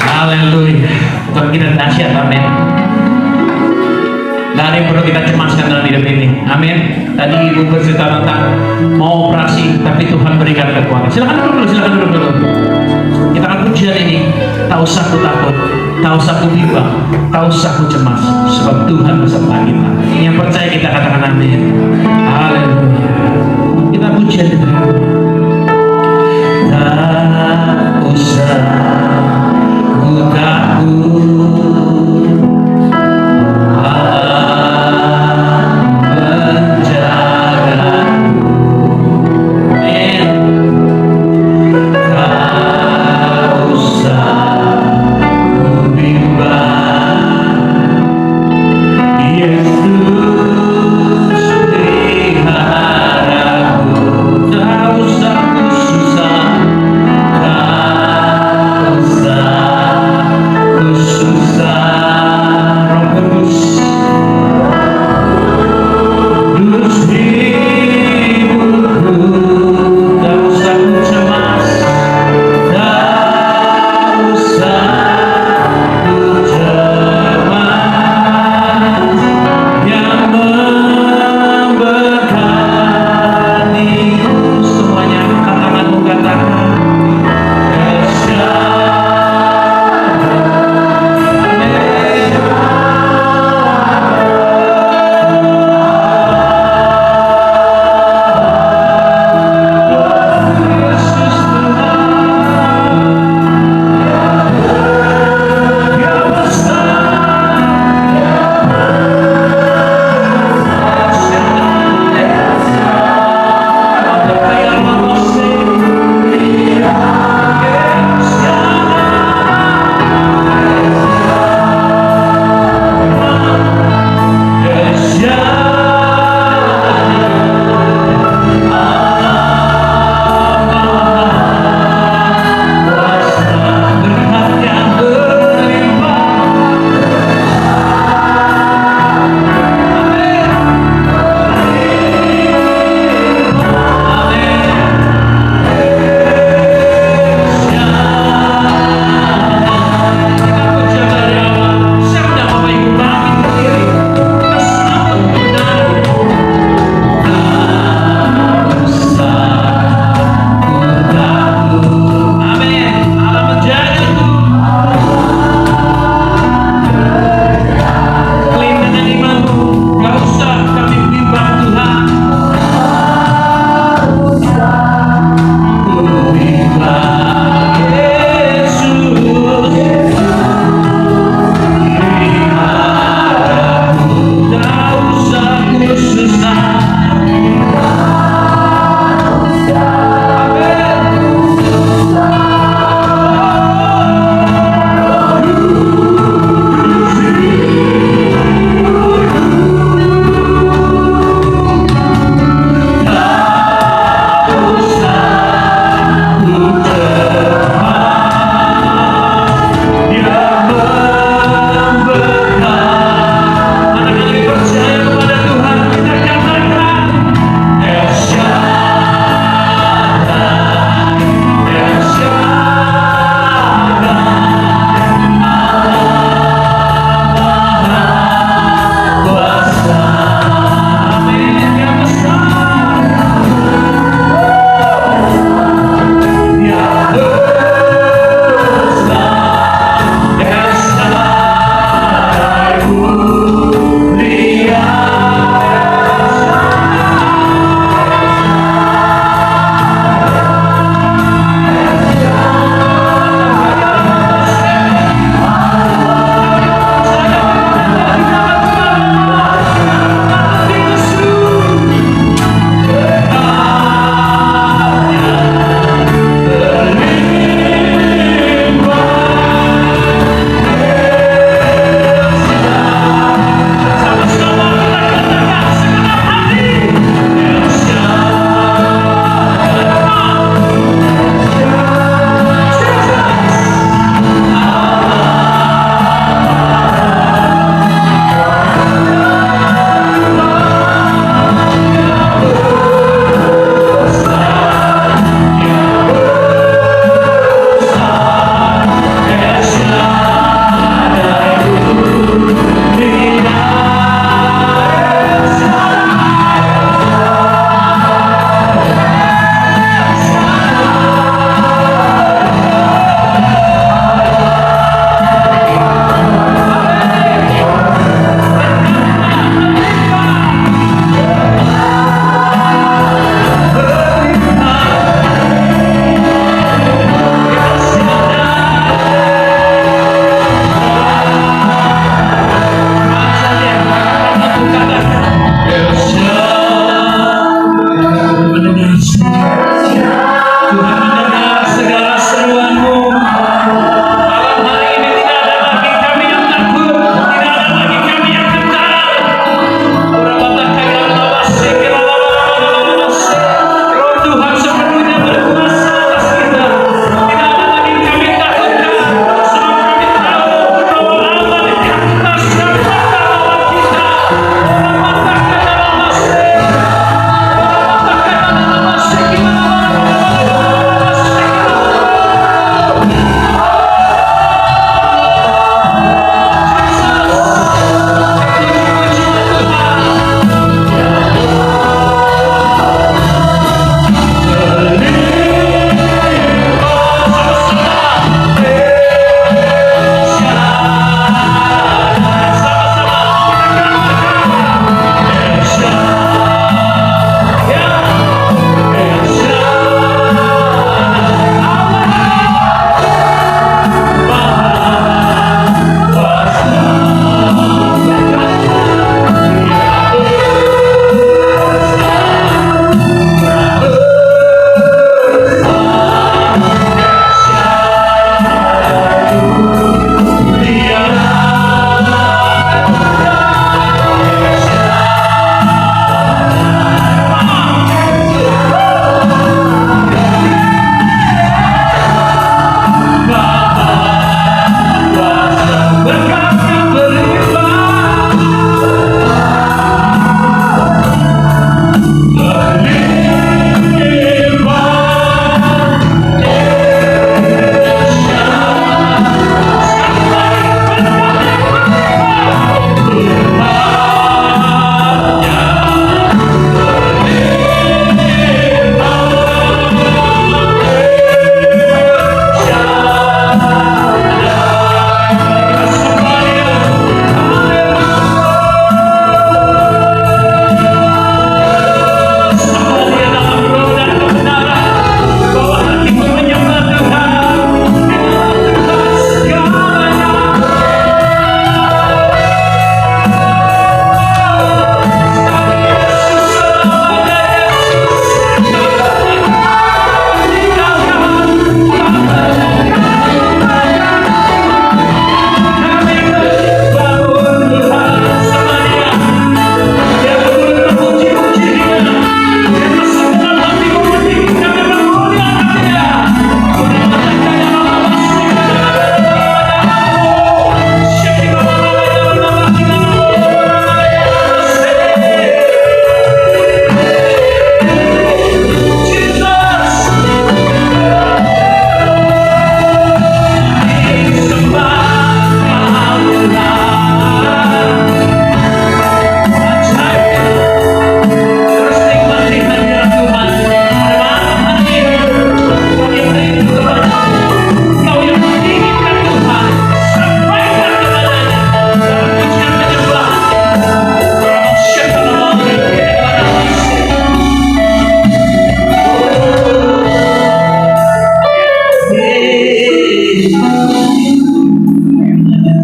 Haleluya. Tuhan kita dahsyat, amin. Dari perlu kita cemaskan dalam hidup ini, amin. Tadi ibu bercerita tentang mau operasi, tapi Tuhan berikan kekuatan. Silakan duduk dulu. Kita akan pujian ini. Tak usah aku takut, tak usah aku bimbang, tak usah aku cemas, sebab Tuhan beserta kita. Yang percaya kita katakan amin. Haleluya. Kita pujian itu. Tak usah aku takut.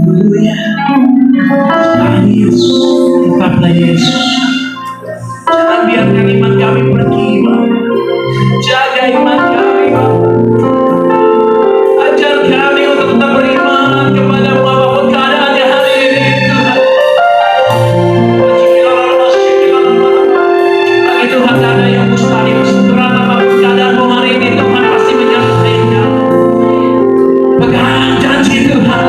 Haleluya. Tuhan Yesus, tetaplah Yesus. Jangan biarkan iman kami pergi, Bapa. Jaga iman kami, Bapa. Ajar kami untuk tetap beriman kepada-Mu apapun keadaannya hari ini, Tuhan. Bagi Tuhan tak ada yang mustahil. Berat apapun keadaanmu hari ini, Tuhan pasti menyelesaikan. Pegang janji Tuhan.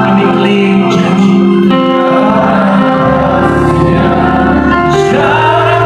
Kami klaim janji. Sekarang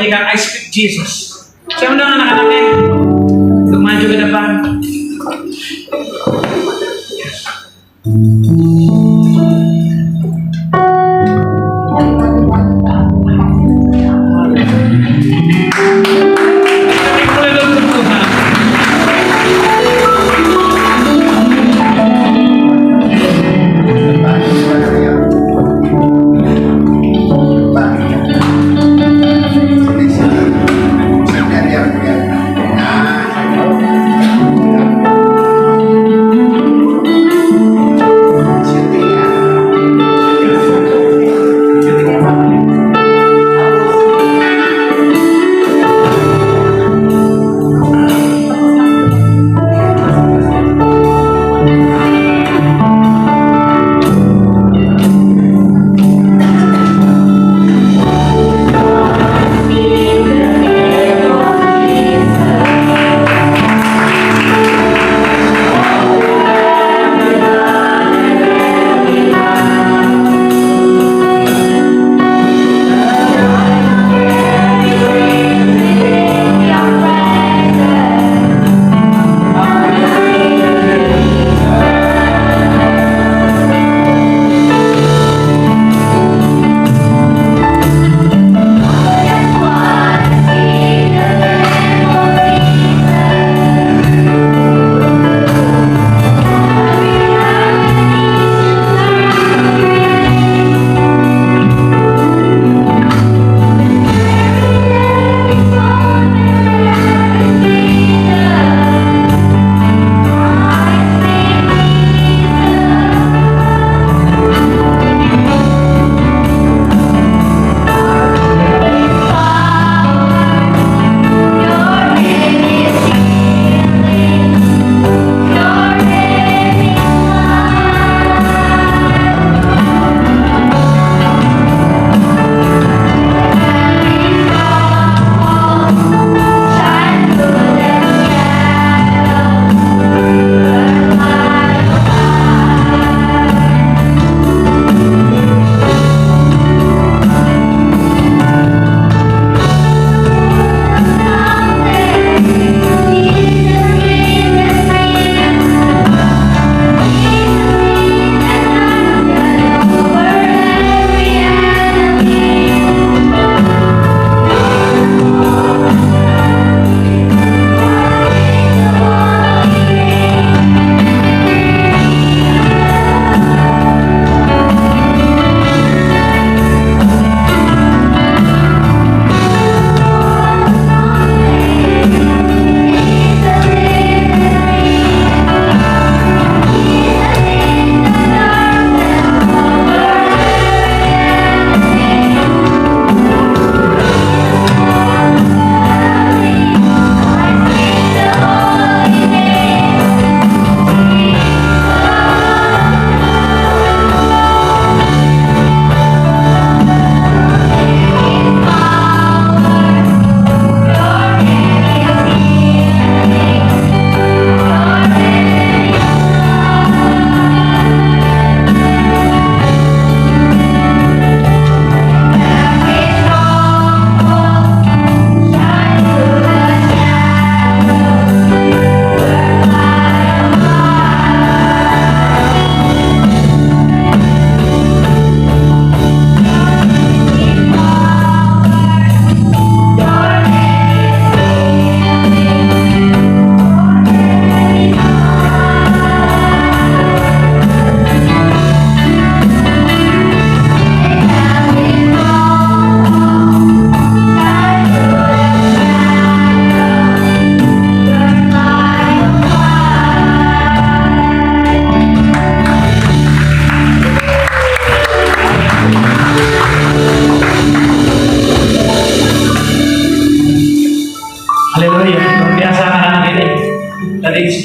menyanyikan I Speak Jesus. Saya undang anak-anaknya untuk maju ke depan.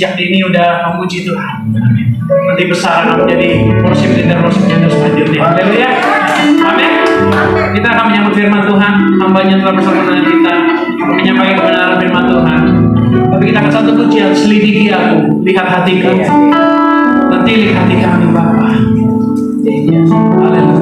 sejak dini udah memuji Tuhan. Nanti besar akan menjadi worship leader selanjutnya. Haleluya. Amin. Kita akan menyambut firman Tuhan. Hambanya telah bersama dengan kita menyampaikan kebenaran firman Tuhan. Tapi kita akan satu pujian, selidiki aku, lihat hatiku. Nanti lihat hati kami Bapa. Haleluya.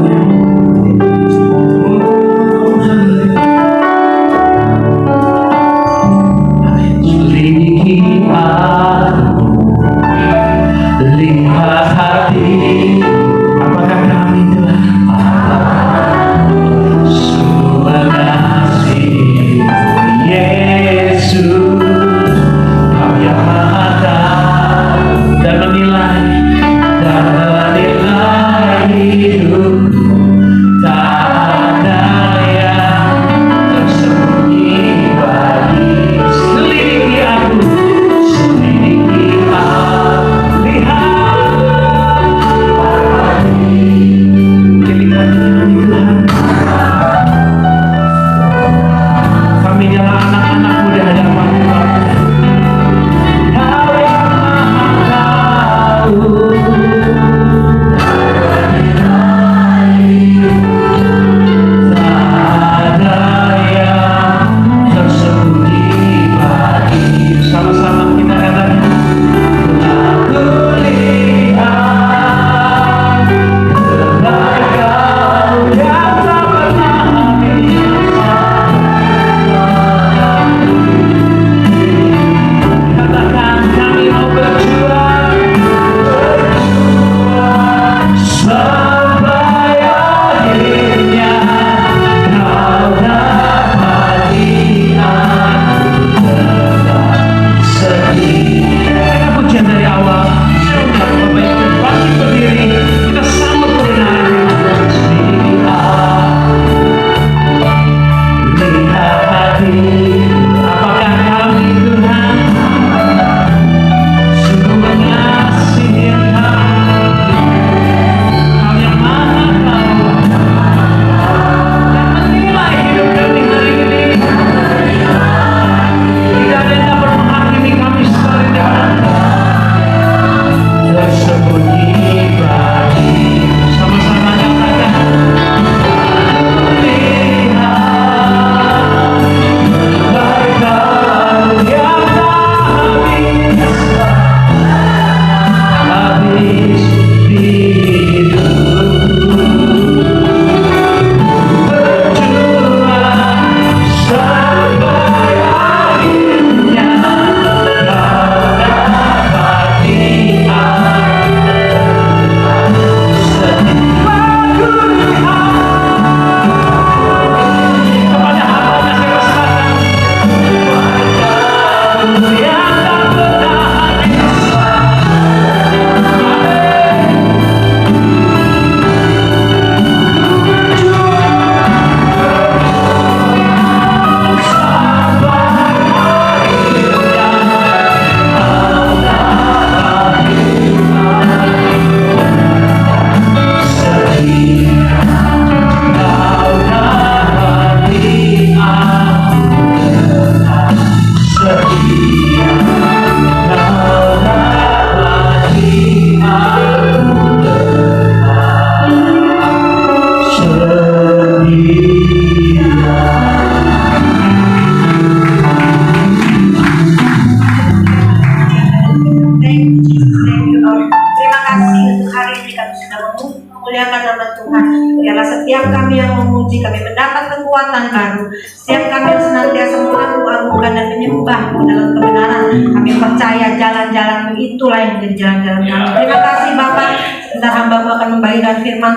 setiap kami yang memuji, kami mendapat kekuatan baru. Setiap kami yang senantiasa mengagung-agungkan dan menyembah-Mu dalam kebenaran, kami percaya jalan-jalan-Mu itulah yang menjadi jalan-jalan kami. Terima kasih Bapak. Sebentar hamba-Mu akan membagikan firman.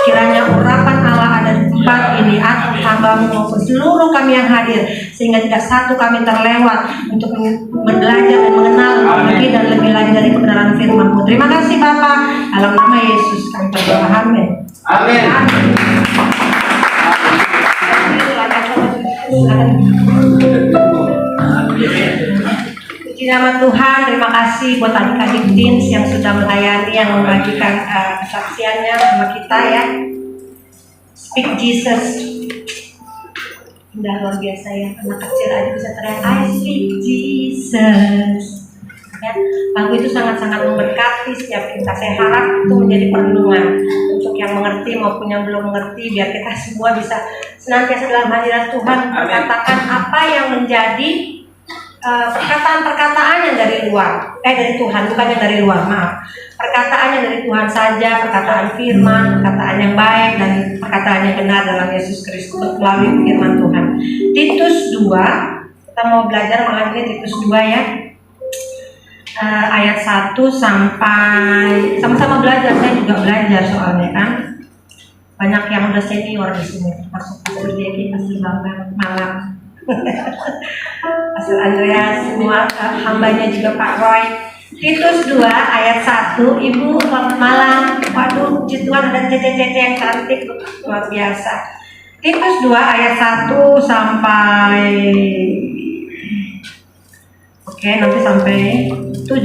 Kiranya urapan Allah ada di tempat ini, atas hamba-Mu maupun seluruh kami yang hadir, sehingga tidak satu kami terlewat untuk belajar dan mengenal lebih dan lebih lagi dari kebenaran firman-Mu. Terima kasih Bapak. Dalam nama Yesus kami berdoa. Amin. Amin. Puji nama Tuhan. Terima kasih buat adik-adik teens yang sudah melayani, yang membagikan kesaksiannya sama kita ya. Speak Jesus. Indah luar biasa ya. Anak kecil aja bisa teriak I speak Jesus. Ya, lagu itu sangat-sangat memberkati setiap kita. Saya harap itu menjadi perenungan untuk yang mengerti maupun yang belum mengerti, biar kita semua bisa senantiasa dalam hadirat Tuhan mengatakan apa yang menjadi perkataan-perkataan yang dari luar, dari Tuhan, bukan yang dari luar, maaf. Perkataan yang dari Tuhan saja, perkataan firman, perkataan yang baik dan perkataan yang benar dalam Yesus Kristus melalui firman Tuhan. Titus 2, kita mau belajar malam ini Titus 2 ya. Ayat 1 sampai sama-sama belajar, saya juga belajar soalnya kan. Banyak yang udah senior di sini, masuk Pastor Jeki, Pastor Bambang, malam. Pastor Andreas, semua hambanya juga Pak Roy. Titus 2 ayat 1, Ibu selamat malam. Waduh, puji Tuhan ada cece-cece yang cantik, luar biasa. Titus 2 ayat 1 sampai nanti sampai 7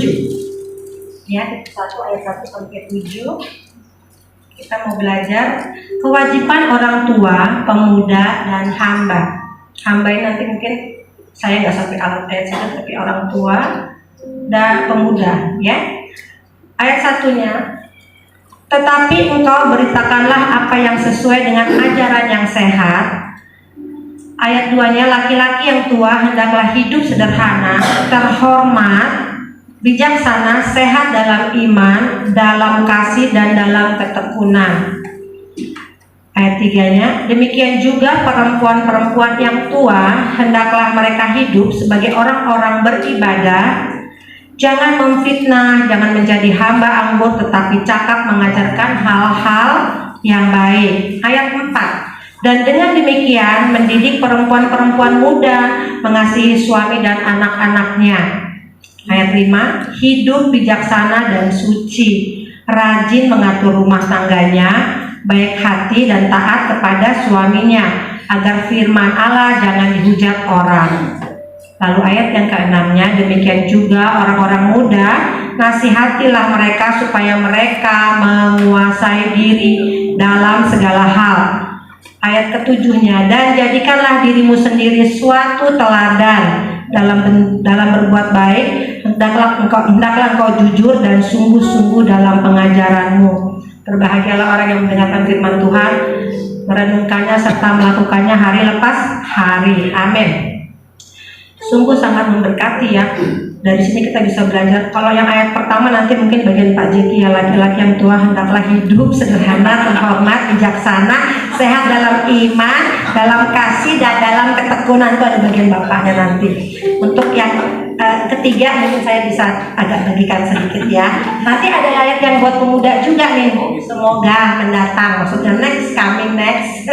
ya. Titus 1 ayat 1 sampai 7 kita mau belajar kewajiban orang tua, pemuda, dan hamba. Hamba ini nanti mungkin saya nggak sampai ayat itu, tapi orang tua dan pemuda ya. Ayat 1-nya, tetapi engkau beritakanlah apa yang sesuai dengan ajaran yang sehat. Ayat 2-nya, laki-laki yang tua hendaklah hidup sederhana, terhormat, bijaksana, sehat dalam iman, dalam kasih, dan dalam ketekunan. Ayat 3-nya, demikian juga perempuan-perempuan yang tua hendaklah mereka hidup sebagai orang-orang beribadah, jangan memfitnah, jangan menjadi hamba anggur, tetapi cakap mengajarkan hal-hal yang baik. Ayat 4, dan dengan demikian mendidik perempuan-perempuan muda mengasihi suami dan anak-anaknya. Ayat 5, hidup bijaksana dan suci, rajin mengatur rumah tangganya, baik hati dan taat kepada suaminya, agar firman Allah jangan dihujat orang. Lalu ayat yang ke-6-nya, demikian juga orang-orang muda, nasihatilah mereka supaya mereka menguasai diri dalam segala hal. Ayat ke-7-nya, dan jadikanlah dirimu sendiri suatu teladan dalam berbuat baik, hendaklah engkau jujur dan sungguh-sungguh dalam pengajaranmu. Berbahagialah orang yang mendengarkan firman Tuhan, merenungkannya serta melakukannya hari lepas hari. Amin. Sungguh sangat memberkati ya. Dari sini kita bisa belajar. Kalau yang ayat pertama nanti mungkin bagian Pak Jeki ya, laki-laki yang tua hendaklah hidup sederhana, terhormat, bijaksana, sehat dalam iman, dalam kasih, dan dalam ketekunan. Itu ada bagian bapaknya nanti. Untuk yang ketiga mungkin saya bisa agak bagikan sedikit ya. Nanti ada ayat yang buat pemuda juga nih. Semoga mendatang, maksudnya coming next.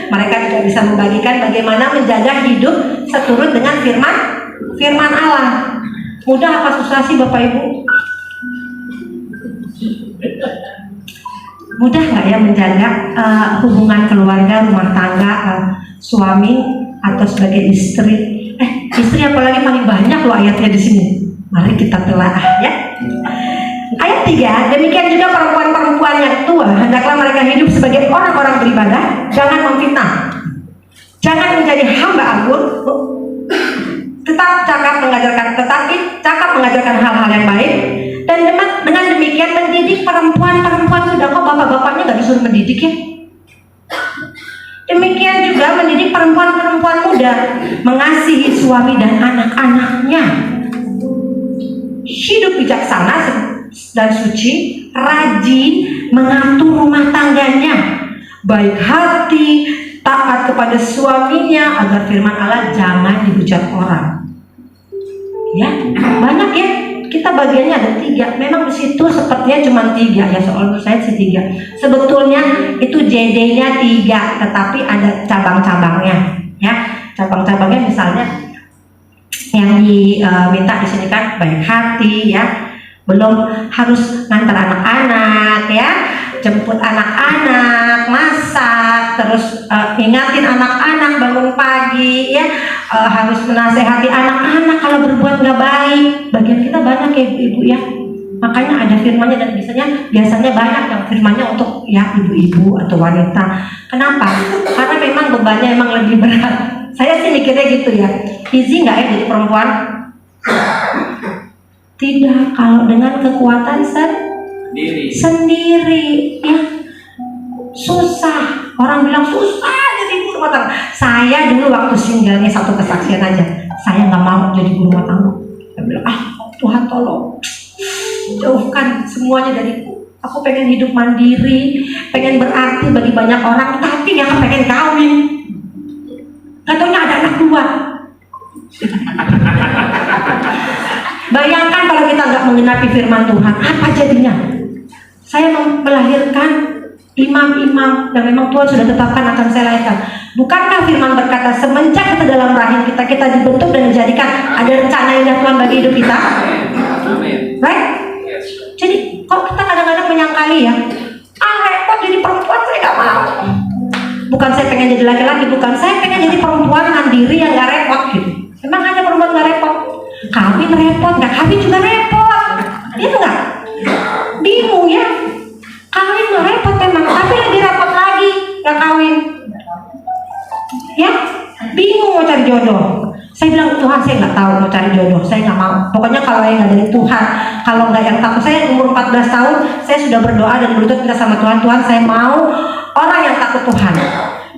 Mereka juga bisa membagikan bagaimana menjaga hidup seturut dengan firman Allah. Mudah apa susah sih Bapak Ibu? Mudah nggak ya menjaga hubungan keluarga, rumah tangga, suami atau sebagai istri? Istri apalagi paling banyak loh ayatnya di sini. Mari kita telaah ya. Ayat 3, demikian juga perempuan-perempuan yang tua hendaklah mereka hidup sebagai orang-orang beribadah, jangan memfitnah, jangan menjadi hamba anggur, tetapi cakap mengajarkan hal-hal yang baik, dan dengan demikian mendidik perempuan-perempuan muda. Kok bapak-bapaknya nggak disuruh mendidik ya? Demikian juga mendidik perempuan-perempuan muda mengasihi suami dan anak-anaknya, hidup bijaksana dan suci, rajin mengatur rumah tangganya, baik hati, taat kepada suaminya, agar firman Allah jangan dihujat orang. Ya, banyak ya. Kita bagiannya ada 3. Memang di situ sepertinya cuma 3 ya, soal menurut saya sih 3. Sebetulnya itu JD-nya 3, tetapi ada cabang-cabangnya. Ya, cabang-cabangnya misalnya yang diminta di sini kan baik hati ya, belum harus ngantar anak-anak ya, jemput anak-anak, masak, terus ingatin anak-anak bangun pagi ya, harus menasehati anak-anak kalau berbuat nggak baik. Bagian kita banyak ya ibu-ibu ya, makanya ada firmannya, dan biasanya banyak yang firmannya untuk ya ibu-ibu atau wanita. Kenapa? Karena memang bebannya emang lebih berat. Saya sih mikirnya gitu ya, easy nggak ya jadi perempuan? Tidak, kalau dengan kekuatan sendiri ya. Susah, orang bilang susah jadi ibu rumah tangga. Saya dulu waktu singlenya, satu kesaksian aja, saya nggak mau jadi ibu rumah tangga. Saya bilang, Tuhan tolong jauhkan semuanya dariku. Aku pengen hidup mandiri, pengen berarti bagi banyak orang, tapi nggak pengen kawin. Katanya ada anak 2. Bayangkan kalau kita nggak menggenapi firman Tuhan, apa jadinya? Saya melahirkan imam-imam yang memang Tuhan sudah tetapkan akan saya lahirkan. Bukankah firman berkata semenjak kita dalam rahim kita dibentuk dan dijadikan ada rencana indah Tuhan bagi hidup kita? Right? Jadi kok kita kadang-kadang menyangkali ya, repot jadi perempuan, saya nggak mau. Bukan saya pengen jadi laki-laki, bukan, saya pengen jadi perempuan mandiri yang nggak repot gitu. Memang hanya perempuan nggak repot, kawin repot, nggak kawin juga repot, itu nggak? Bingung ya, kawin nggak repot memang, tapi lebih repot lagi nggak kawin. Ya, bingung mau cari jodoh. Saya bilang, Tuhan saya nggak tahu mau cari jodoh, saya nggak mau. Pokoknya kalau yang nggak dari Tuhan, kalau nggak yang takut. Saya umur 14 tahun, saya sudah berdoa dan berlutut minta sama Tuhan, Tuhan saya mau orang yang takut Tuhan.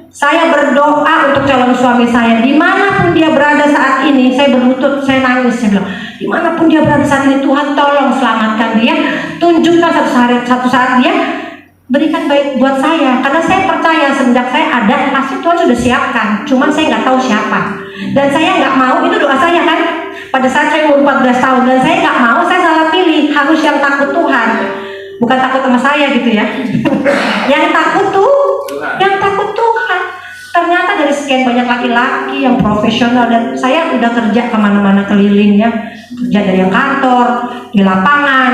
Saya berdoa untuk calon suami saya, dimanapun dia berada saat ini, saya berlutut, saya nangis, saya bilang, dimanapun dia berada saat ini, Tuhan tolong selamatkan dia, tunjukkan satu saat dia berikan baik buat saya, karena saya percaya semenjak saya ada, pasti Tuhan sudah siapkan, cuman saya nggak tahu siapa, dan saya nggak mau, itu doa saya kan, pada saat saya umur 14 tahun, dan saya nggak mau, saya salah pilih, harus yang takut Tuhan, bukan takut sama saya gitu ya, yang takut Tuhan. Ternyata dari sekian banyak laki-laki yang profesional, dan saya udah kerja kemana-mana keliling ya, kerja dari yang kantor, di lapangan,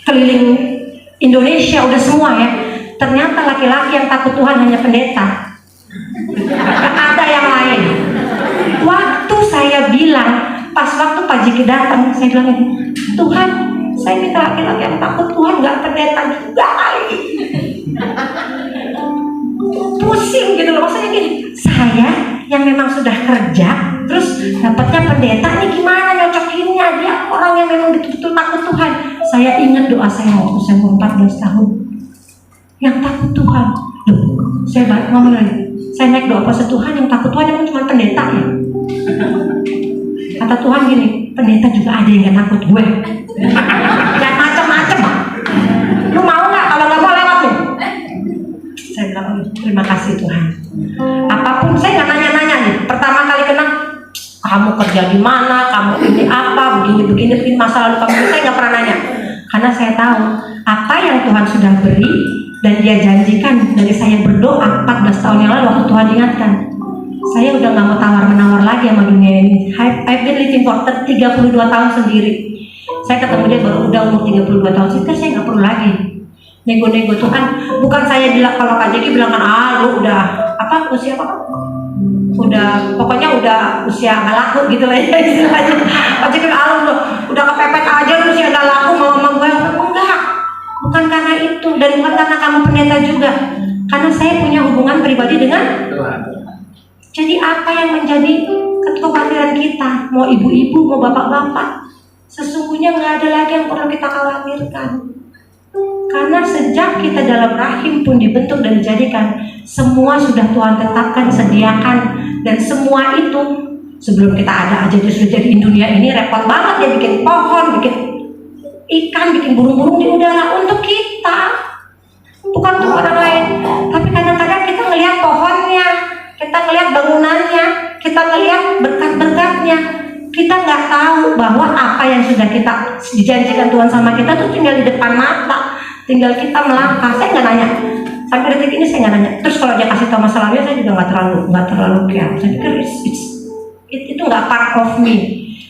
keliling Indonesia udah semua ya. Ternyata laki-laki yang takut Tuhan hanya pendeta, gak ada yang lain. Waktu saya bilang, pas waktu Pak Jiki datang, saya bilang ini, Tuhan, saya minta laki-laki yang takut Tuhan, gak pendeta juga kali. Pusing gitu loh, maksudnya gini, saya yang memang sudah kerja terus dapatnya pendeta, ini gimana nyocokinnya? Dia orang yang memang betul-betul takut Tuhan. Saya ingat doa saya waktu saya umur 14 tahun, yang takut Tuhan. Loh, saya balik ngomong lagi, saya naik doa pas Tuhan, yang takut Tuhan emang cuma pendeta ya? Kata Tuhan gini, pendeta juga ada yang gak takut gue. Jangan macem-macem, lu mau gak? Kalau gak mau lewat nih. Saya bilang, terima kasih Tuhan. Apapun, saya nggak nanya-nanya nih. Pertama kali kenal, kamu kerja di mana, kamu ini apa, begini, masa lalu kamu, saya nggak pernah nanya. Karena saya tahu apa yang Tuhan sudah beri dan Dia janjikan dari saya berdoa 14 tahun yang lalu waktu Tuhan ingatkan. Saya udah nggak mau tawar-menawar lagi sama dunia ini. I've been living for 32 tahun sendiri. Saya ketemu dia baru udah umur 32 tahun. Saya nggak perlu lagi nego-nego Tuhan. Bukan saya bilang, kalau Kak Jeki bilang kan, lu udah apa, usia apa, udah pokoknya udah usia nggak laku gitu lah ya istilahnya. Kak Jeki bilang, lu udah kepepet aja, lu usia nggak laku, mau sama gue. Enggak, bukan karena itu, dan bukan karena kamu pendeta juga, karena saya punya hubungan pribadi dengan Tuhan. Jadi apa yang menjadi kekhawatiran kita, mau ibu-ibu, mau bapak-bapak, sesungguhnya nggak ada lagi yang perlu kita khawatirkan. Karena sejak kita dalam rahim pun dibentuk dan dijadikan, semua sudah Tuhan tetapkan, sediakan, dan semua itu sebelum kita ada aja dia sudah jadiin dunia ini. Repot banget ya bikin pohon, bikin ikan, bikin burung-burung di udara untuk kita, bukan untuk orang lain. Tapi karena ngelihat pohonnya, kita ngelihat bangunannya, kita ngelihat berkat-berkatnya. Kita nggak tahu bahwa apa yang sudah kita dijanjikan Tuhan sama kita tuh tinggal di depan mata, tinggal kita melangkah. Saya nggak nanya, sampai detik ini saya nggak nanya. Terus kalau dia kasih tahu masa lalunya, saya juga nggak terlalu care. Saya pikir itu nggak part of me.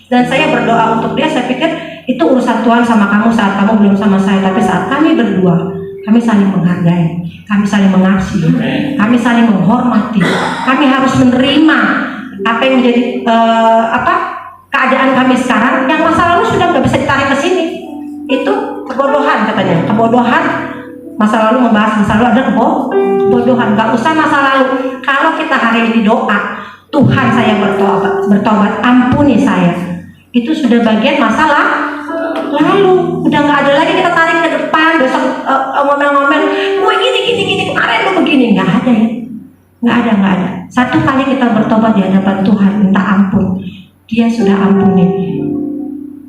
Dan saya berdoa untuk dia. Saya pikir itu urusan Tuhan sama kamu saat kamu belum sama saya. Tapi saat kami berdua, kami saling menghargai, kami saling mengasihi, kami saling menghormati. Kami harus menerima apa yang menjadi keadaan kami sekarang. Yang masa lalu sudah nggak bisa ditarik ke sini. Itu kebodohan katanya. Kebodohan. Masa lalu membahas masa lalu ada kebodohan. Gak usah masa lalu. Kalau kita hari ini doa, Tuhan saya bertobat, ampuni saya. Itu sudah bagian masalah lalu. Udah nggak ada lagi kita tarik ke depan. Besok ngomel-ngomel, gue gini kemarin lo begini. Nggak ada ya. Nggak ada. Satu kali kita bertobat di hadapan Tuhan, minta ampun, Dia sudah ampuni.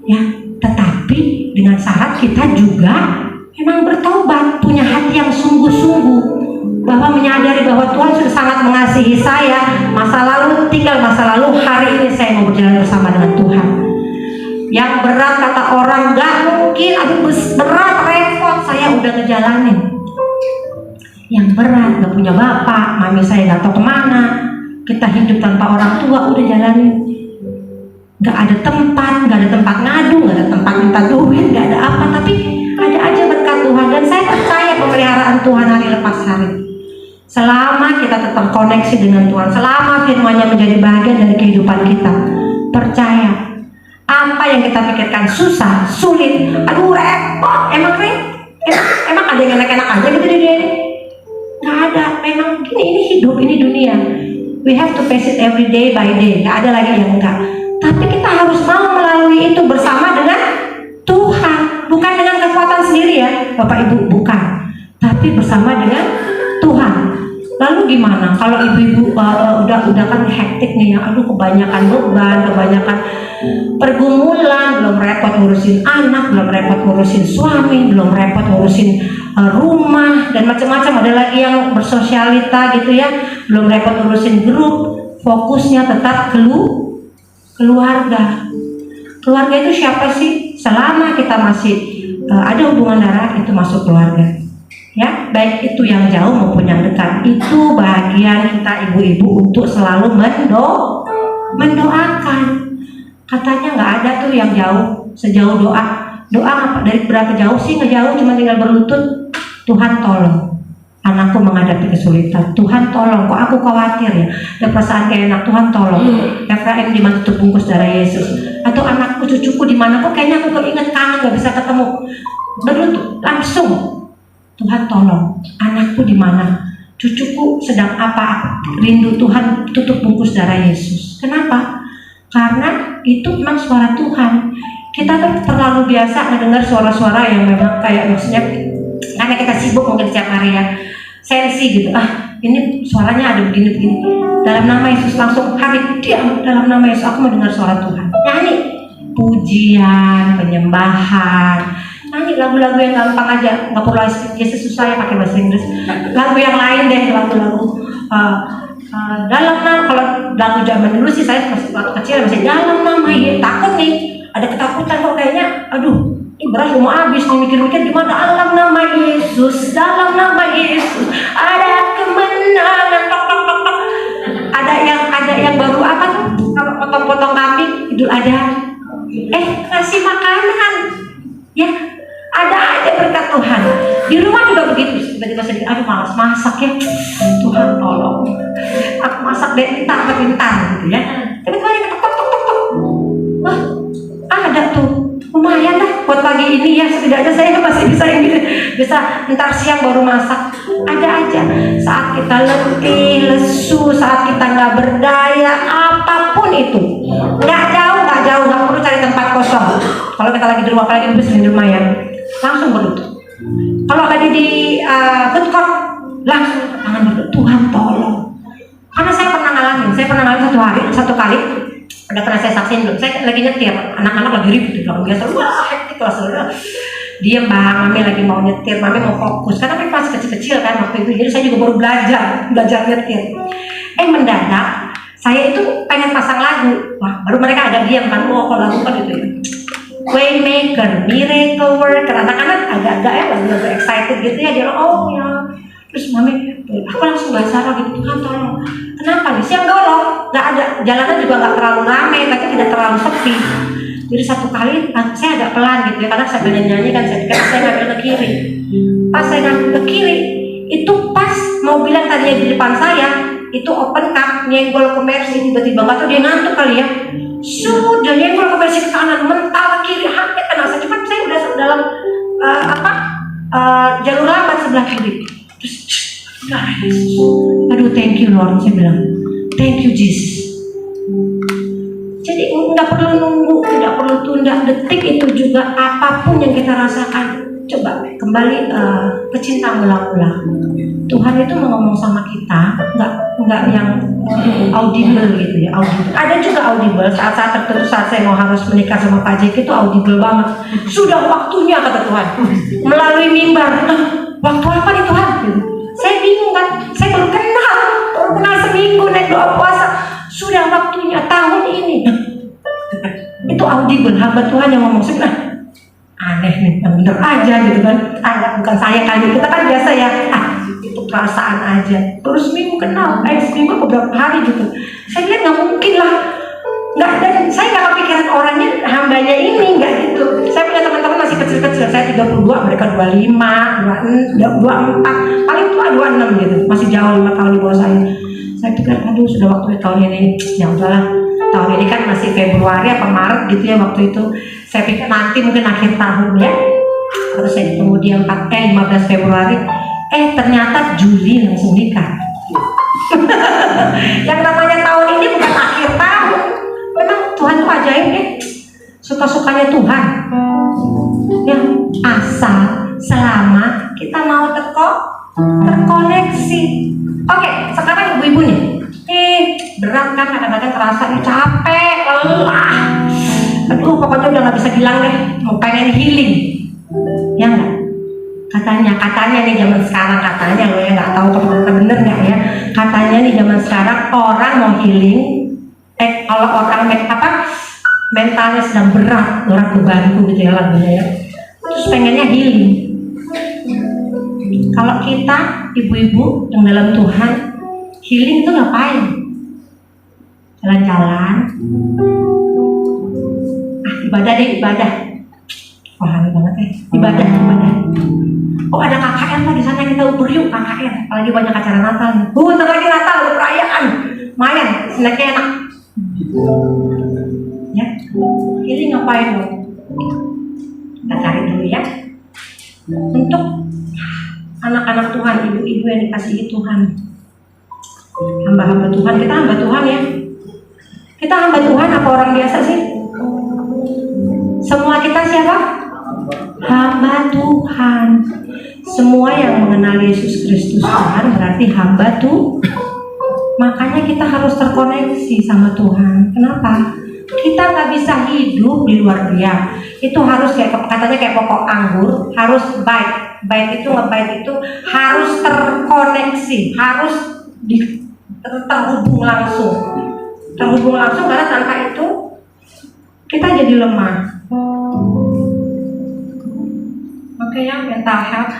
Ya, tetapi dengan syarat kita juga memang bertobat, punya hati yang sungguh-sungguh, bahwa menyadari bahwa Tuhan sudah sangat mengasihi saya. Masa lalu tinggal masa lalu, hari ini saya mau berjalan bersama dengan Tuhan. Yang berat kata orang, gak mungkin, aduh berat, repot, saya udah ngejalanin. Yang berat, gak punya bapak, mami saya gak tahu kemana, kita hidup tanpa orang tua, udah jalanin. Gak ada tempat ngadu, gak ada tempat minta duit, gak ada apa, tapi ada aja berkat Tuhan. Dan saya percaya pemeliharaan Tuhan hari lepas hari. Selama kita tetap koneksi dengan Tuhan, selama firman-Nya menjadi bagian dari kehidupan kita, percaya apa yang kita pikirkan susah, sulit, aduh repot, emang ada yang enak-enak aja gitu di dunia ini? Nggak ada. Memang ini hidup, ini dunia. We have to face it every day by day. Nggak ada lagi yang enggak. Tapi kita harus mau melalui itu bersama dengan Tuhan, bukan dengan kekuatan sendiri ya, Bapak Ibu, bukan. Tapi bersama dengan Tuhan. Lalu gimana kalau ibu-ibu udah kan hektik nih ya, aduh kebanyakan beban, kebanyakan pergumulan, belum repot ngurusin anak, belum repot ngurusin suami, belum repot ngurusin rumah dan macam-macam, ada lagi yang bersosialita gitu ya, belum repot ngurusin grup, fokusnya tetap keluarga. Keluarga itu siapa sih? Selama kita masih ada hubungan darah, itu masuk keluarga. Ya, baik itu yang jauh maupun yang dekat. Itu bagian kita ibu-ibu untuk selalu mendoakan. Katanya nggak ada tuh yang jauh sejauh doa. Doa dari berapa jauh sih? Ngejauh cuma tinggal berlutut. Tuhan tolong, anakku menghadapi kesulitan. Tuhan tolong, kok aku khawatir ya. Ada perasaan gak enak. Tuhan tolong. Efraim di mana terbungkus darah Yesus. Atau anakku, cucuku di mana? Kok kayaknya aku keinget kangen gak bisa ketemu. Berlutut langsung. Tuhan tolong, anakku di mana? Cucuku sedang apa? Rindu Tuhan, tutup bungkus darah Yesus. Kenapa? Karena itu memang suara Tuhan. Kita tuh terlalu biasa mendengar suara-suara yang memang kayak maksudnya karena kita sibuk mungkin setiap hari ya, sensi gitu. Ini suaranya ada begini-begini. Dalam nama Yesus langsung hari diam. Dalam nama Yesus aku mendengar suara Tuhan. Nyanyi pujian, penyembahan. Nyanyi lagu-lagu yang gampang aja, nggak perlu Yesus susah ya pakai bahasa Inggris. Lagu yang lain deh, lagu-lagu dalam nama. Kalau lagu zaman dulu sih saya waktu kecil masih dalam nama ya, takut nih, ada ketakutan kok kayaknya, aduh ini beras mau habis nih, mikir-mikir gimana. Dalam nama Yesus, dalam nama Yesus ada kemenangan. Ada yang baru apa tuh? Kalau potong-potong kambing, Idul Adha, kasih makanan, ya. Ada aja berkat Tuhan. Di rumah juga begitu. Tiba-tiba sedikit, aduh malas masak ya. Tuhan tolong. Aku masak deh, pintar gitu ya. Tiba-tiba dia tok. Wah, ada tuh. Lumayan dah buat pagi ini ya. Setidaknya saya masih bisa ntar siang baru masak. Ada aja. Saat kita letih, lesu, saat kita nggak berdaya, apapun itu, nggak jauh, nggak perlu cari tempat kosong. Kalau kita lagi di rumah, apalagi di rumah ya, langsung berlutut. Kalau lagi di food court, langsung tangan berlutut. Tuhan tolong. Karena saya pernah ngalamin satu kali, udah pernah saya saksiin belum? Saya lagi nyetir, anak-anak lagi ribut di belakang, biasa wah hektik lah saudara. Diam bang, mami lagi mau nyetir, mami mau fokus karena mereka masih kecil-kecil kan waktu itu, jadi saya juga baru belajar nyetir. Mendadak saya itu pengen pasang lagu, wah baru mereka agak diam kan, oh kalau lagu kan itu ya Waymaker, Miracle Worker, anak-anak agak-agak ya lagu-lagu excited gitu ya, dia oh ya, terus mami, aku langsung bahasa Arab gitu, Tuhan tolong, kenapa nih, siang golong, nggak ada, jalanan juga nggak terlalu ramai, tapi tidak terlalu sepi. Jadi satu kali saya agak pelan gitu ya, karena saya pengen nyanyi kan, saya ngambil ke kiri. Pas saya ngambil ke kiri, itu pas mobil yang tadinya di depan saya, itu open cup, nyenggol ke Mercy, tiba-tiba nggak tahu dia ngantuk kali ya. Sudah nyenggol ke Mercy ke kanan, mental ke kiri, hampir kena saya. Cuma saya udah dalam jalur lambat sebelah kiri. Terus, aduh thank you Lord, saya bilang, thank you Jesus. Jadi nggak perlu nunggu, tidak perlu tunda detik itu juga, apapun yang kita rasakan, coba kembali ke cinta mula-mula. Tuhan itu mau ngomong sama kita, nggak yang audible gitu ya, audible. Ada juga audible saat-saat tertentu, saat saya mau harus menikah sama Pak Jeki itu audible banget. Sudah waktunya kata Tuhan, melalui mimbar. Waktu apa nih Tuhan? Saya bingung kan, saya baru kenal seminggu naik doa puasa. Sudah waktunya tahun ini. Itu audible, hamba Tuhan yang ngomong sebenarnya. Aneh nih, bener aja gitu kan. Bukan saya kali, kita kan biasa ya. Itu perasaan aja. Terus seminggu kenal, seminggu beberapa hari gitu. Saya lihat nggak mungkin lah. Nggak, dan saya nggak kepikiran orangnya, hambanya ini nggak gitu. Saya punya teman-teman masih kecil-kecil, saya 32, mereka 25, 24, paling tua 26 gitu. Masih jauh 5 tahun di bawah saya. Saya pikir, aduh sudah waktu tahun ini, ya udahlah, tahun ini kan masih Februari apa Maret gitu ya waktu itu. Saya pikir nanti mungkin akhir tahun ya. Terus saya ketemu dia 15 Februari, ternyata Juli langsung nikah. Yang namanya tahun ini bukan akhir tahun. Memang Tuhan tuh ajaib ya, suka-sukanya Tuhan. Ya, asal selama kita mau terkoneksi. Oke, sekarang ibu-ibu nih, berat kan kadang-kadang terasa capek, lelah. Aduh, pokoknya udah nggak bisa bilang deh, mau pengen healing, ya nggak? Katanya nih zaman sekarang katanya lo ya nggak tahu bener nggak ya? Katanya nih zaman sekarang orang mau healing, kalau orang mentalnya sedang berat bebanku gitu ya lagunya ya, terus pengennya healing. Kalau kita ibu-ibu yang dalam Tuhan healing itu ngapain? Jalan-jalan, ibadah deh ibadah. Wah aneh banget ya, ibadah. Oh ada KKN lah di sana, kita ukur yuk KKN. Apalagi banyak acara Natal nih. Bentar lagi Natal, ada perayaan. Lumayan, snacknya enak. Ya, healing ngapain dong? Kita cari dulu ya. Untuk anak-anak Tuhan, ibu-ibu yang dikasihi Tuhan, hamba-hamba Tuhan, kita hamba Tuhan ya. Kita hamba Tuhan apa orang biasa sih? Semua kita siapa? Hamba Tuhan. Semua yang mengenal Yesus Kristus Tuhan berarti hamba Tuhan. Makanya kita harus terkoneksi sama Tuhan. Kenapa? Kita nggak bisa hidup di luar Dia. Itu harus katanya kayak pokok anggur, harus baik itu ngebaik itu harus terkoneksi, harus terhubung langsung karena tanpa itu kita jadi lemah. Makanya mental health,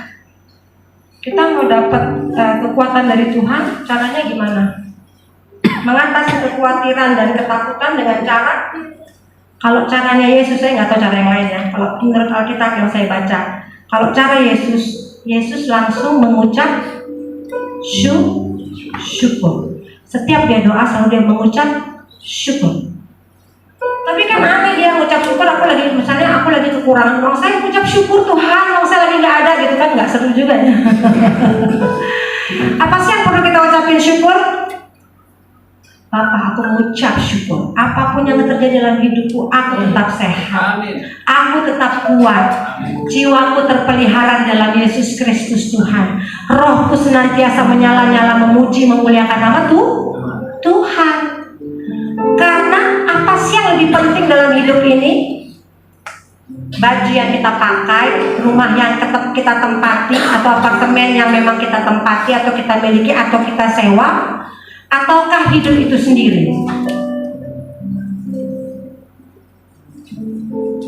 kita mau dapat kekuatan dari Tuhan, caranya gimana? Mengatasi kekhawatiran dan ketakutan dengan cara, kalau caranya Yesus, saya nggak tahu cara yang lain ya. Kalau menurut Alkitab yang saya baca, kalau cara Yesus langsung mengucap syukur. Setiap dia doa selalu dia mengucap syukur. Tapi kan aneh dia mengucap syukur, misalnya aku lagi kekurangan uang, saya mengucap syukur Tuhan, uang saya lagi nggak ada gitu kan, nggak seru juga ya. Apa sih yang perlu kita ucapin syukur? Bapak, aku mengucap syukur. Apapun yang terjadi dalam hidupku, aku tetap sehat. Aku tetap kuat. Jiwaku terpelihara dalam Yesus Kristus Tuhan. Rohku senantiasa menyala-nyala memuji, memuliakan nama Tuhan. Karena apa sih yang lebih penting dalam hidup ini? baju yang kita pakai, rumah yang kita tempati, atau apartemen yang memang kita tempati atau kita miliki atau kita sewa, ataukah hidup itu sendiri?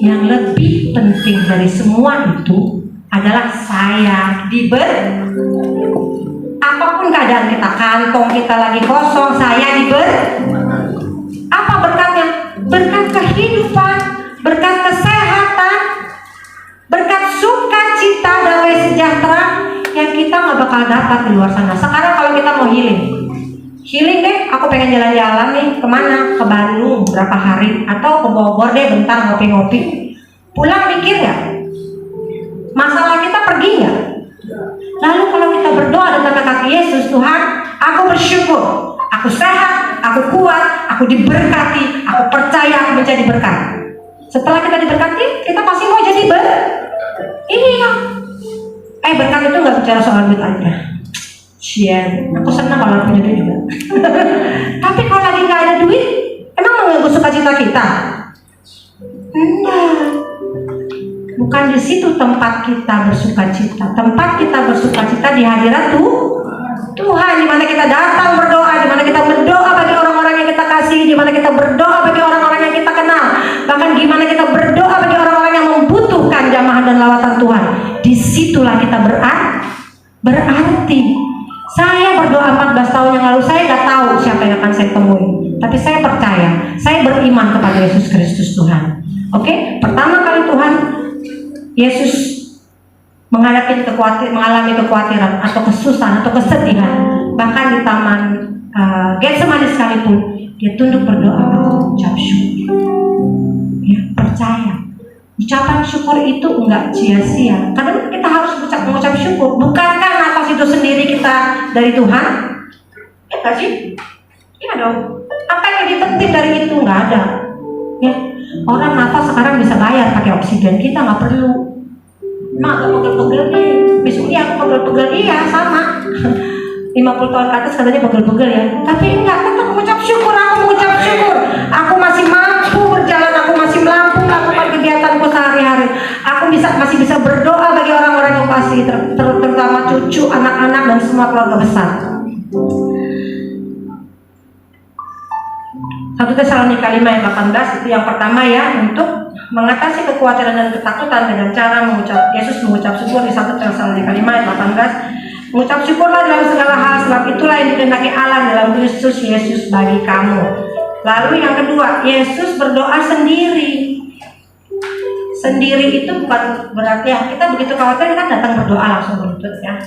Yang lebih penting dari semua itu adalah saya apapun keadaan kita, kantong kita lagi kosong, saya apa berkatnya? Berkat kehidupan, berkat kesehatan, berkat sukacita, damai sejahtera yang kita nggak bakal dapat di luar sana. Sekarang kalau kita mau healing deh, aku pengen jalan-jalan nih, kemana? Ke Bandung berapa hari, atau ke Bogor deh bentar ngopi-ngopi. Pulang mikir nggak? Masalah kita pergi nggak? Lalu kalau kita berdoa dengan kaki Yesus, Tuhan, aku bersyukur, aku sehat, aku kuat, aku diberkati, aku percaya aku menjadi berkat. Setelah kita diberkati, kita pasti mau jadi iya. Berkat itu nggak bicara soal duit aja. Aku senang kalau punya duit juga. Tapi kalau lagi nggak ada duit, emang mengganggu sukacita kita? Enggak. Bukan di situ tempat kita bersukacita. Tempat kita bersukacita di hadirat Tuhan, di mana kita datang berdoa, di mana kita berdoa bagi orang-orang yang kita kasih, di mana kita berdoa bagi orang-orang yang kita kenal, bahkan gimana kita berdoa bagi orang-orang yang membutuhkan jamahan dan lawatan Tuhan. Disitulah kita berarti. Saya berdoa 14 tahun yang lalu, saya nggak tahu siapa yang akan saya temui, tapi saya percaya, saya beriman kepada Yesus Kristus Tuhan. Oke, pertama kali Tuhan Yesus mengalami kekhawatiran atau kesusahan atau kesedihan, bahkan di taman Getsemani sekalipun dia tunduk berdoa, mengucap syukur. Ya, percaya. Ucapan syukur itu enggak sia-sia. Karena kita harus mengucap syukur. Bukankah nafas itu sendiri kita dari Tuhan? Ya nggak sih? Iya dong. Apa yang lebih penting dari itu? Nggak ada. Ya, orang nafas sekarang bisa bayar pakai oksigen, kita nggak perlu. Agak pegel-pegel nih, besoknya aku pegel-pegel, iya sama 50 tahun ke atas katanya pegel-pegel ya. Tapi enggak, tetap mengucap syukur, aku mengucap syukur. Aku masih mampu berjalan, aku masih mampu melakukan kegiatanku sehari-hari. Aku masih bisa berdoa bagi orang-orang yang kasih, terutama cucu, anak-anak, dan semua keluarga besar. 1 Tesalonika 5 ayat 18 itu yang pertama ya, untuk mengatasi kekhawatiran dan ketakutan dengan cara Yesus mengucap syukur di 1 Tesalonika 5 ayat 18. Mengucap syukurlah dalam segala hal, sebab itulah yang dikehendaki Allah dalam Kristus Yesus bagi kamu. Lalu yang kedua, Yesus berdoa sendiri. Sendiri itu bukan berarti ya kita begitu khawatir kita datang berdoa langsung berlutut ya.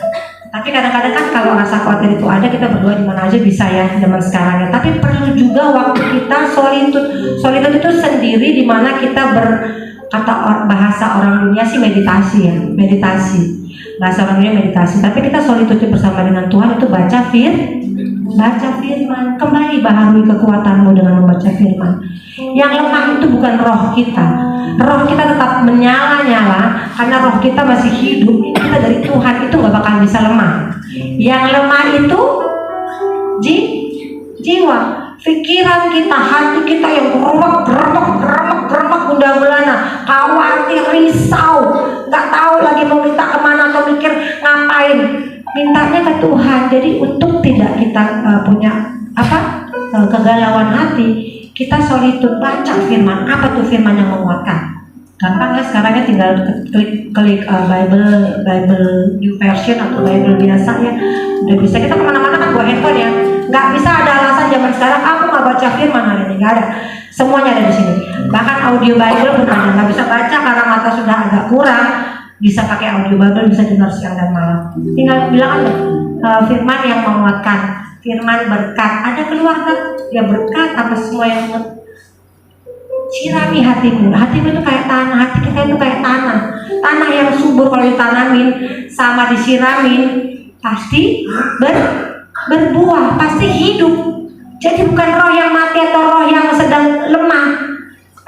Tapi kadang-kadang kan kalau rasa khawatir itu ada, kita berdoa di mana aja bisa ya zaman sekarang ya. Tapi perlu juga waktu kita solitude. Solitude itu sendiri di mana kita kata bahasa orang dunia sih meditasi ya, meditasi. Bahasa orang dunia meditasi. Tapi kita solitude bersama dengan Tuhan itu baca firman. Kembali baharui kekuatanmu dengan membaca firman. Yang lemah itu bukan roh kita. Roh kita tetap menyala-nyala karena roh kita masih hidup. Kita dari Tuhan itu gak bakal bisa lemah. Yang lemah itu jiwa, pikiran kita, hati kita yang geremek gundah-gulana, khawatir, risau, gak tahu lagi mau minta kemana atau mikir ngapain. Mintanya ke Tuhan. Jadi untuk tidak kita punya kegalauan hati, kita solitude baca firman. Apa tuh firman yang menguatkan? Gampang ya sekarang ya, tinggal klik Bible New Version atau Bible biasa ya, udah bisa. Kita kemana-mana kan bawa handphone ya, nggak bisa ada alasan zaman sekarang aku nggak baca firman hari ini, nggak ada. Semuanya ada di sini. Bahkan audio Bible pun ada. Nggak bisa baca karena mata sudah agak kurang, bisa pakai audio Bible, bisa dengar siang dan malam. Tinggal bilang aja firman yang menguatkan, firman berkat. Ada keluar kan? Ya berkat apa semua yang sirami hatimu. Hatimu itu kayak tanah, hati kita itu kayak tanah yang subur. Kalau ditanamin sama disiramin pasti berbuah, pasti hidup. Jadi bukan roh yang mati atau roh yang sedang lemah.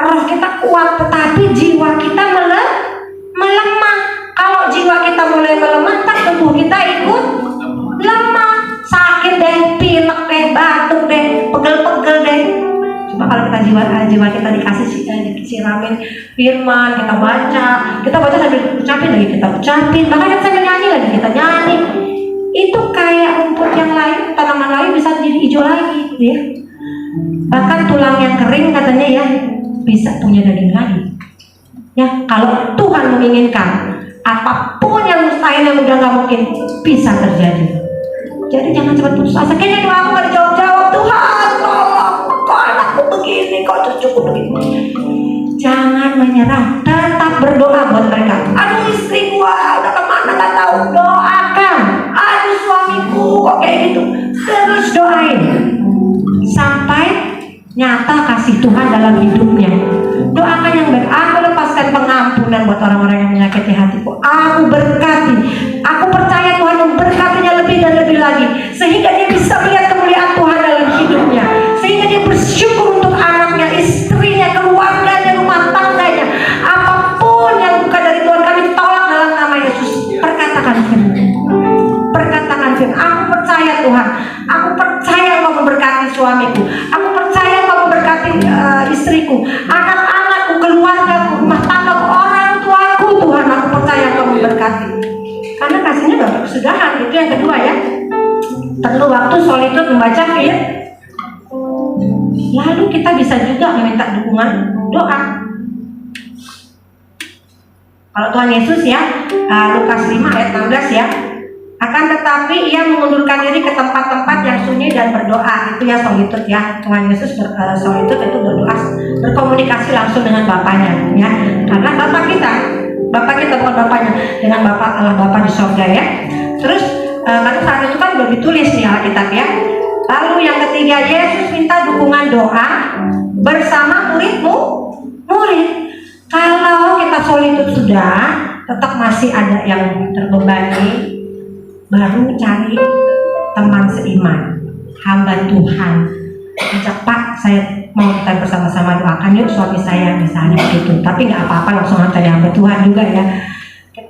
Roh kita kuat, tetapi jiwa kita melemah. Kalau jiwa kita mulai melemah, tubuh kita ikut lemah, sakit deh, pilek deh, batuk deh, pegel-pegel deh. Coba kalau kita jiwa kita dikasih disiramin firman, kita baca sambil ucapin lagi, kita ucapin, bahkan sambil nyanyi lagi, kita nyanyi. Itu kayak rumput yang lain, tanaman lain bisa jadi hijau lagi, ya. Bahkan tulang yang kering katanya ya bisa punya daging lagi. Ya, kalau Tuhan menginginkan, apapun yang mustahil yang udah nggak mungkin bisa terjadi. Jadi jangan cepat putus asa. Kayaknya doa aku nggak dijawab-jawab. Tuhan, tolong, kok anakku begini, kok cucuku begini. Jangan menyerah, tetap berdoa buat mereka. Aduh, istri gua udah kemana nggak tahu. Doakan. Aduh, suamiku kok kayak gitu. Terus doain sampai nyata kasih Tuhan dalam hidupnya. Doakan yang baik. Aku lepaskan pengampunan buat orang-orang yang menyakiti hatiku. Aku berkati. Aku percaya Tuhan memberkatinya lebih dan lebih lagi, sehingga dia bisa melihat kemuliaan Tuhan dalam hidupnya, sehingga dia bersyukur untuk anaknya, istrinya, keluarganya, rumah tangganya. Apapun yang bukan dari Tuhan kami tolak dalam nama Yesus. Perkatakan firman. Perkatakan firman. Aku percaya Tuhan. Aku percaya Engkau memberkati suamiku. Aku percaya Engkau memberkati istriku, anak-anakku, keluargaku, rumah tanggaku, orang tuaku. Tuhan, aku percaya Engkau memberkati. Karena kasihnya gak berkesudahan. Itu yang kedua ya. Perlu waktu solitude membaca firman. Lalu kita bisa juga meminta dukungan doa. Kalau Tuhan Yesus ya, Lukas 5 ayat 16 ya. Akan tetapi ia mengundurkan diri ke tempat-tempat yang sunyi dan berdoa. Itu ya solitude ya. Tuhan Yesus solitude itu berdoa, berkomunikasi langsung dengan Bapaknya ya. Karena Bapak kita bukan Bapaknya, dengan Bapak Allah Bapa di surga ya. Terus karena saat itu kan belum ditulis di Alkitab ya. Lalu yang ketiga, Yesus minta dukungan doa bersama murid. Kalau kita solitude sudah tetap masih ada yang terbebani, baru cari teman seiman, hamba Tuhan. Ajak, Pak, saya mau kita bersama-sama doakan yuk suami saya misalnya gitu. Tapi nggak apa-apa langsung cari hamba Tuhan juga ya.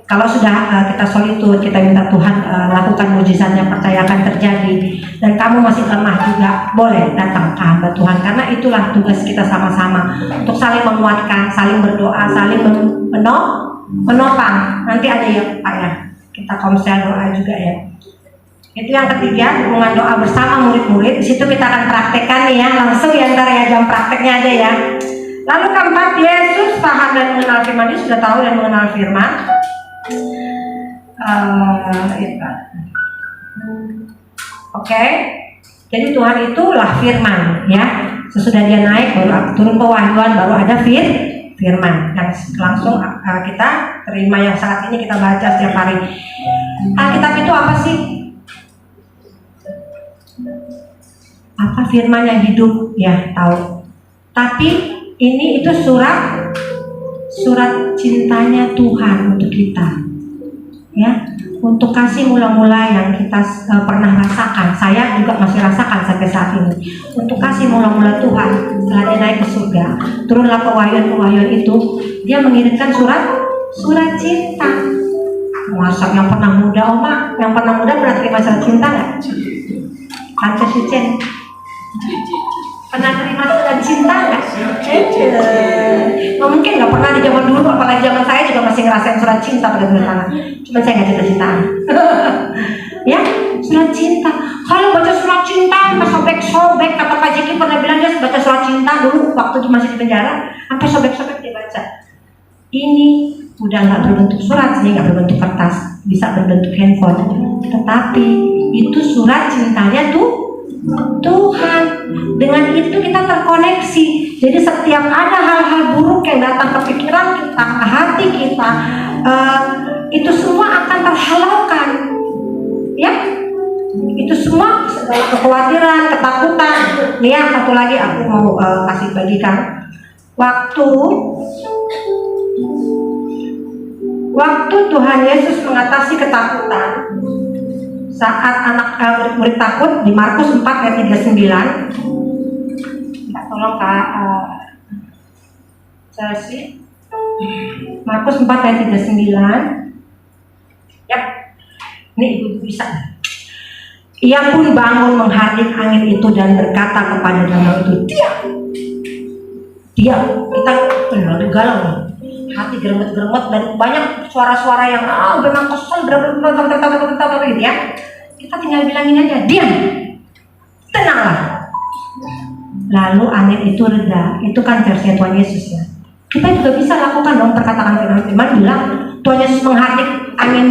Kalau sudah kita solitude, kita minta Tuhan lakukan mujizatnya, percayakan terjadi, dan kamu masih lemah juga, boleh datang ke hamba Tuhan. Karena itulah tugas kita sama-sama, untuk saling menguatkan, saling berdoa, saling menopang. Nanti ada ya Pak ya, kita komsel doa juga ya. Itu yang ketiga, dukungan doa bersama murid-murid. Di situ kita akan praktekkan nih ya, langsung ya, ntar ya jam prakteknya aja ya. Lalu keempat, Yesus paham dan mengenal firman. Dia sudah tahu dan mengenal firman. Oke. Jadi Tuhan itulah firman ya. Sesudah dia naik baru turun pewahyuan, baru ada firman yang langsung kita terima, yang saat ini kita baca setiap hari. Alkitab itu apa sih? Apa firman yang hidup ya, tahu. Tapi ini itu surat cintanya Tuhan untuk kita ya, untuk kasih mula-mula yang kita pernah rasakan. Saya juga masih rasakan sampai saat ini. Untuk kasih mula-mula Tuhan setelah dia naik ke surga, turunlah pewahyuan itu, dia mengirimkan surat cinta. Masa yang pernah muda, Oma, yang pernah muda pernah terima surat cinta nggak? Tante Sucen pernah terima surat cinta nggak? Mungkin nggak pernah di zaman dulu, apalagi zaman saya juga masih ngerasain surat cinta pada tangan. Cuma saya nggak cinta-cintaan. Ya, surat cinta. Kalau baca surat cinta, sampai sobek-sobek. Kata Pak Jeki pernah bilang dia baca surat cinta dulu waktu masih di penjara, sampai sobek-sobek dia baca. Ini udah nggak berbentuk surat, sih nggak berbentuk kertas, bisa berbentuk handphone. Tetapi itu surat cintanya tuh Tuhan. Dengan itu kita terkoneksi. Jadi setiap ada hal-hal buruk yang datang ke pikiran kita, ke hati kita, itu semua akan terhalaukan. Ya, itu semua segala kekhawatiran, ketakutan. Nih ya, satu lagi aku mau kasih bagikan. Waktu Tuhan Yesus mengatasi ketakutan saat murid-murid takut di Markus 4 ayat 39. Tolong Kak Chelsea. Markus 4 ayat 39. Yap. Ini Ibu bisa. Ia pun bangun menghardik angin itu dan berkata kepada danau itu, diam. diam. Kita lagi galau nih, hati geremet-geremet dan banyak suara-suara yang memang kesel gitu ya. Kita tinggal bilangin aja, diam, tenanglah. Lalu angin itu reda. Itu kan versi Tuhan Yesus ya. Kita juga bisa lakukan dong perkataan firman bilang Tuhan Yesus menghardik angin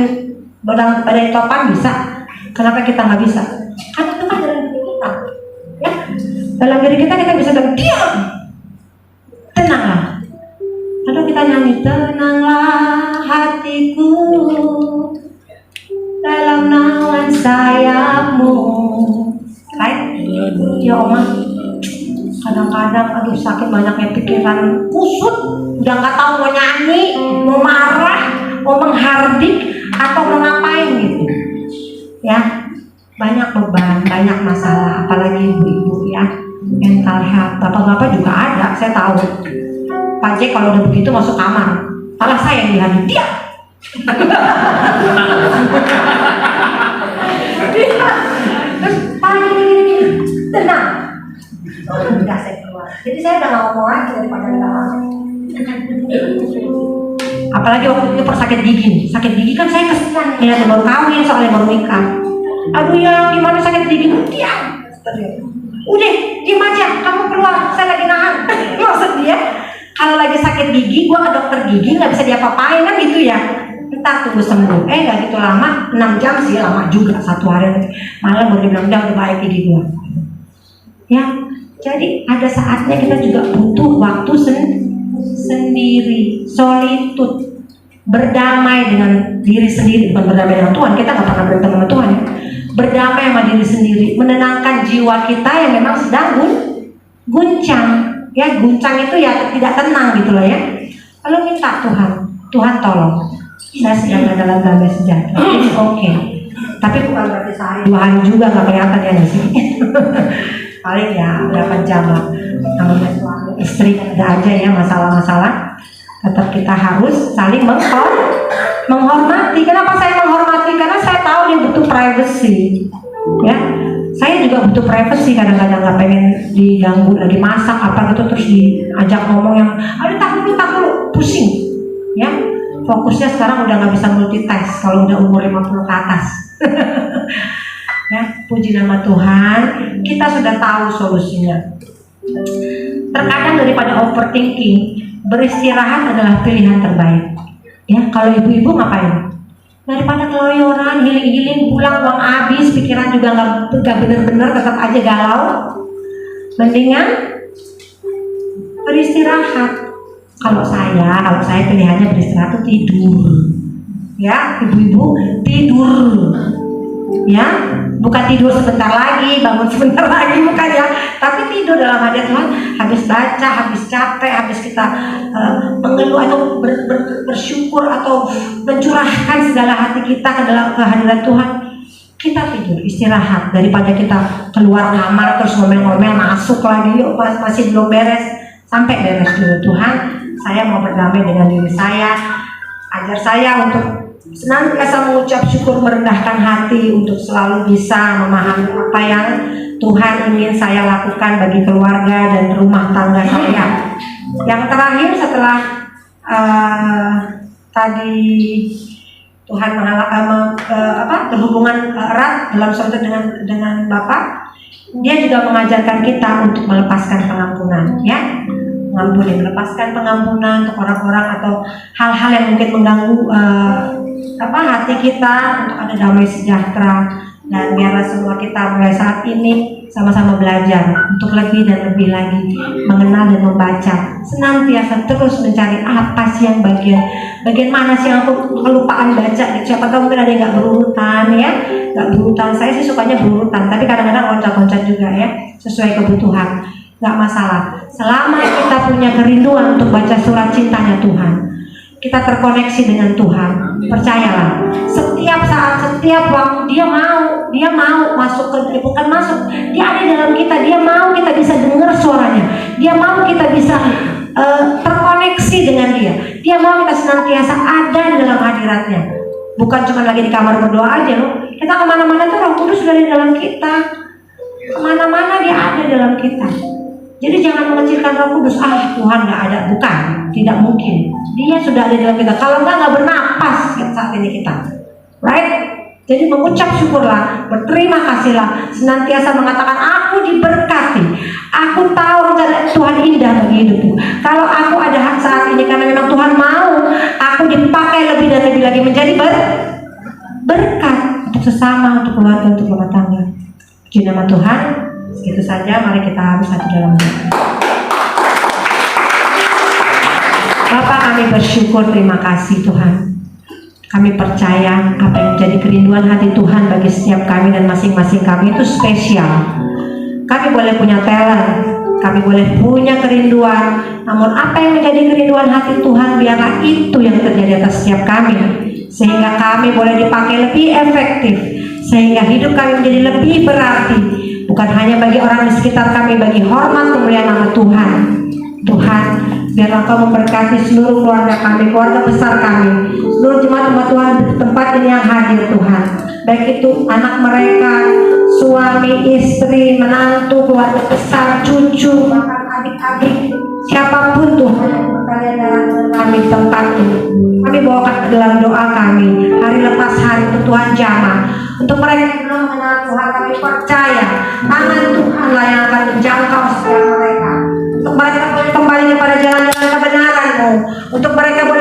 badai topan, bisa. Kenapa kita nggak bisa? Karena itu kan dalam diri kita ya. Dalam diri kita bisa bilang diam, tenanglah. Lalu kita nyanyi, tenanglah hatiku dalam naungan sayapmu. Right? Ya Oma, kadang-kadang aduh sakit, banyaknya pikiran kusut, udah nggak tahu mau nyanyi, mau marah, mau menghardik atau mau ngapain gitu ya. Banyak beban, banyak masalah, apalagi ibu-ibu ya, mental health. Bapak-bapak juga ada, saya tahu. Pak J kalau udah begitu masuk kamar, malah saya yang dihadir, dia terus gini, tenang. Udah saya keluar. Jadi saya udah gak ngomong lagi daripada dalam. Apalagi waktu itu sakit gigi kan saya kesian ya, baru kawin soalnya baru nikah. Aduh ya gimana sakit gigi, diam. Udah diam aja, kamu keluar, saya lagi nahan. Maksud dia kalau lagi sakit gigi, gua ke dokter gigi nggak bisa diapa-apain kan gitu ya. Ntar tunggu sembuh. Nggak gitu lama, 6 jam sih, lama juga, 1 hari malam baru bilang udah baik gigi gua. Ya, jadi ada saatnya kita juga butuh waktu sendiri, solitude, berdamai dengan diri sendiri, bukan berdamai dengan Tuhan. Kita nggak pernah berantem sama Tuhan ya. Berdamai sama diri sendiri, menenangkan jiwa kita yang memang sedang guncang. Ya, guncang itu ya tidak tenang gitu loh ya. Lalu minta Tuhan tolong, saya sedang ada dalam damai sejahtera. It's okay. Tapi bukan berarti sehari 2 hari juga nggak kelihatan ya di sini. Paling ya berapa jam lah. Namanya suami istri ada aja ya masalah-masalah. Tetap kita harus saling menghormati. Kenapa saya menghormati? Karena saya tahu dia butuh privacy. Ya, saya juga butuh privacy. Kadang-kadang nggak pengen diganggu lagi masak apa gitu terus diajak ngomong yang, aduh tak dulu, pusing. Ya, fokusnya sekarang udah nggak bisa multitask kalau udah umur 50 ke atas. Ya, puji nama Tuhan, kita sudah tahu solusinya. Terkadang daripada overthinking, beristirahat adalah pilihan terbaik. Ya, kalau ibu-ibu ngapain? Daripada keloyoran, healing pulang uang habis, pikiran juga nggak bener-bener, tetap aja galau. Mendingan beristirahat. Kalau saya pilihannya beristirahat itu tidur. Ya, ibu-ibu tidur. Ya, bukan tidur sebentar lagi, bangun sebentar lagi, bukan ya. Tapi tidur dalam hadirat Tuhan, habis baca, habis capek, habis kita mengeluh atau bersyukur atau mencurahkan segala hati kita ke dalam kehadiran Tuhan, kita tidur, istirahat. Daripada kita keluar kamar terus ngomel-ngomel, masuk lagi, yuk masih belum beres, sampai beres dulu. Tuhan, saya mau berdamai dengan diri saya, ajar saya untuk senantiasa mengucap syukur, merendahkan hati, untuk selalu bisa memahami apa yang Tuhan ingin saya lakukan bagi keluarga dan rumah tangga saya. Yang terakhir setelah tadi Tuhan berhubungan erat dalam suatu dengan Bapa, Dia juga mengajarkan kita untuk melepaskan pengampunan, ya. Melepaskan pengampunan untuk orang-orang atau hal-hal yang mungkin mengganggu hati kita, untuk ada damai sejahtera. Dan biarlah semua kita mulai saat ini sama-sama belajar untuk lebih dan lebih lagi mengenal dan membaca, senantiasa terus mencari apa sih yang bagian mana sih yang aku kelupaan baca. Siapa tahu mungkin ada yang nggak berurutan ya, nggak berurutan. Saya sih sukanya berurutan, tapi kadang-kadang loncat-loncat juga ya, sesuai kebutuhan. Nggak masalah, selama kita punya kerinduan untuk baca surat cintanya Tuhan, kita terkoneksi dengan Tuhan. Percayalah, setiap saat, setiap waktu Dia mau masuk ke, bukan masuk, Dia ada dalam kita. Dia mau kita bisa dengar suaranya. Dia mau kita bisa terkoneksi dengan Dia. Dia mau kita senantiasa ada di dalam hadiratnya. Bukan cuma lagi di kamar berdoa aja loh. Kita kemana-mana tuh Roh Kudus sudah di dalam kita. Kemana-mana Dia ada dalam kita. Jadi jangan mengecilkan Roh Kudus. Ah, Tuhan nggak ada, bukan, tidak mungkin. Dia sudah ada dalam kita. Kalau nggak bernapas saat ini kita, right? Jadi mengucap syukurlah, berterima kasihlah, senantiasa mengatakan aku diberkati. Aku tahu rencana Tuhan indah bagi hidupku. Kalau aku ada hak saat ini karena memang Tuhan mau aku dipakai lebih dan lebih lagi menjadi berkat untuk sesama, untuk keluarga, untuk rumah tangga. Puji nama Tuhan. Segitu saja, mari kita harus satu dalam doa. Bapa, kami bersyukur, terima kasih Tuhan. Kami percaya apa yang menjadi kerinduan hati Tuhan bagi setiap kami dan masing-masing kami itu spesial. Kami boleh punya talent, kami boleh punya kerinduan, namun apa yang menjadi kerinduan hati Tuhan biarlah itu yang terjadi atas setiap kami, sehingga kami boleh dipakai lebih efektif, sehingga hidup kami menjadi lebih berarti, bukan hanya bagi orang di sekitar kami, bagi hormat kemuliaan nama Tuhan. Tuhan, biarlah Kau memberkati seluruh keluarga kami, keluarga besar kami, seluruh jemaat Tuhan di tempat ini yang hadir Tuhan, baik itu anak mereka, suami, istri, menantu, keluarga besar, cucu, bahkan adik-adik, siapapun Tuhan kalian dalam kami tempat ini. Kami bawakan ke dalam doa kami hari lepas hari untuk Tuhan jamah. Untuk mereka yang belum mengenal Tuhan, kami percaya tangan Tuhanlah yang akan menjangkau setiap mereka. Untuk mereka boleh kembali kepada jalan-jalan kebenaran-Mu. Untuk mereka boleh